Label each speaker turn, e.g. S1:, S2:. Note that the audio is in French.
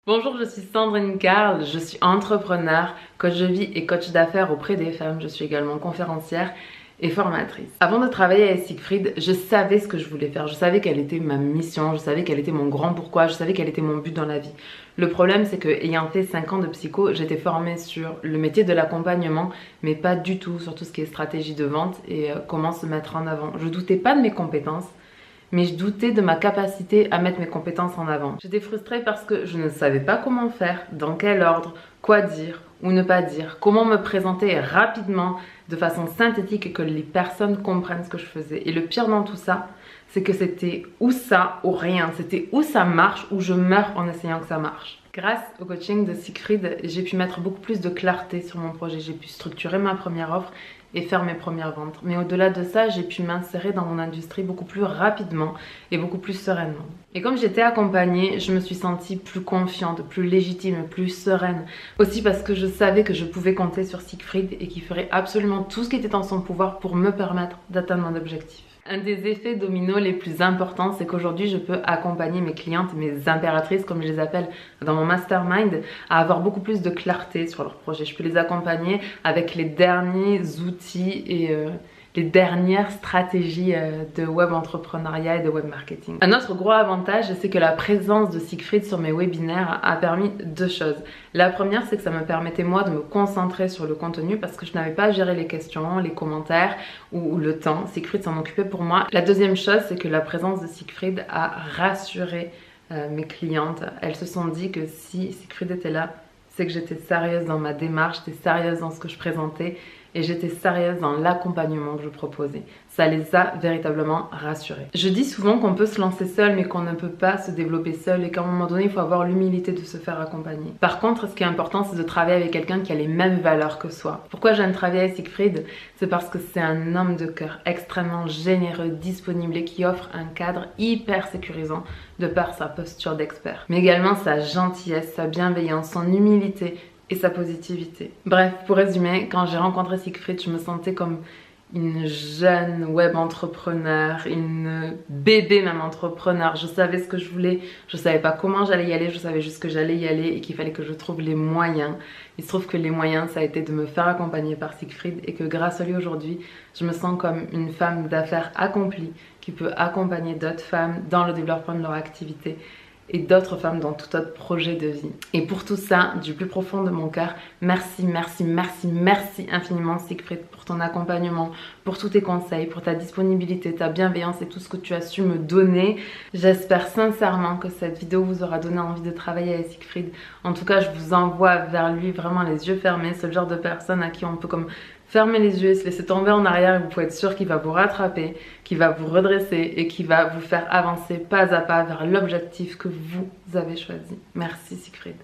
S1: Bonjour, je suis Sandrine Carl, je suis entrepreneur, coach de vie et coach d'affaires auprès des femmes. Je suis également conférencière et formatrice. Avant de travailler avec Siegfried, je savais ce que je voulais faire, je savais quelle était ma mission, je savais quel était mon grand pourquoi, je savais quel était mon but dans la vie. Le problème, c'est que ayant fait 5 ans de psycho, j'étais formée sur le métier de l'accompagnement, mais pas du tout sur tout ce qui est stratégie de vente et comment se mettre en avant. Je doutais pas de mes compétences, mais je doutais de ma capacité à mettre mes compétences en avant. J'étais frustrée parce que je ne savais pas comment faire, dans quel ordre, quoi dire ou ne pas dire, comment me présenter rapidement, de façon synthétique et que les personnes comprennent ce que je faisais. Et le pire dans tout ça, c'est que c'était ou ça ou rien. C'était ou ça marche ou je meurs en essayant que ça marche. Grâce au coaching de Siegfried, j'ai pu mettre beaucoup plus de clarté sur mon projet. J'ai pu structurer ma première offre et faire mes premières ventes. Mais au-delà de ça, j'ai pu m'insérer dans mon industrie beaucoup plus rapidement et beaucoup plus sereinement. Et comme j'étais accompagnée, je me suis sentie plus confiante, plus légitime, plus sereine. Aussi parce que je savais que je pouvais compter sur Siegfried et qu'il ferait absolument tout ce qui était en son pouvoir pour me permettre d'atteindre mon objectif. Un des effets dominos les plus importants, c'est qu'aujourd'hui, je peux accompagner mes clientes, mes impératrices, comme je les appelle dans mon mastermind, à avoir beaucoup plus de clarté sur leur projet. Je peux les accompagner avec les derniers outils et les dernières stratégies de web entrepreneuriat et de web marketing. Un autre gros avantage, c'est que la présence de Siegfried sur mes webinaires a permis deux choses. La première, c'est que ça me permettait moi de me concentrer sur le contenu parce que je n'avais pas à gérer les questions, les commentaires ou le temps. Siegfried s'en occupait pour moi. La deuxième chose, c'est que la présence de Siegfried a rassuré mes clientes. Elles se sont dit que si Siegfried était là, c'est que j'étais sérieuse dans ma démarche, j'étais sérieuse dans ce que je présentais et j'étais sérieuse dans l'accompagnement que je proposais. Ça les a véritablement rassurés. Je dis souvent qu'on peut se lancer seul mais qu'on ne peut pas se développer seul et qu'à un moment donné, il faut avoir l'humilité de se faire accompagner. Par contre, ce qui est important, c'est de travailler avec quelqu'un qui a les mêmes valeurs que soi. Pourquoi j'aime travailler avec Siegfried? C'est parce que c'est un homme de cœur extrêmement généreux, disponible et qui offre un cadre hyper sécurisant de par sa posture d'expert. Mais également sa gentillesse, sa bienveillance, son humilité et sa positivité. Bref, pour résumer, quand j'ai rencontré Siegfried, je me sentais comme une jeune web entrepreneur, une bébé même entrepreneur. Je savais ce que je voulais, je savais pas comment j'allais y aller, je savais juste que j'allais y aller et qu'il fallait que je trouve les moyens. Il se trouve que les moyens, ça a été de me faire accompagner par Siegfried et que grâce à lui aujourd'hui, je me sens comme une femme d'affaires accomplie qui peut accompagner d'autres femmes dans le développement de leur activité et d'autres femmes dans tout autre projet de vie. Et pour tout ça, du plus profond de mon cœur, merci, merci, merci, merci infiniment Siegfried pour ton accompagnement, pour tous tes conseils, pour ta disponibilité, ta bienveillance et tout ce que tu as su me donner. J'espère sincèrement que cette vidéo vous aura donné envie de travailler avec Siegfried. En tout cas, je vous envoie vers lui vraiment les yeux fermés. C'est le genre de personne à qui on peut comme fermer les yeux et se laisser tomber en arrière et vous pouvez être sûr qu'il va vous rattraper, qu'il va vous redresser et qu'il va vous faire avancer pas à pas vers l'objectif que vous avez choisi. Merci Siegfried.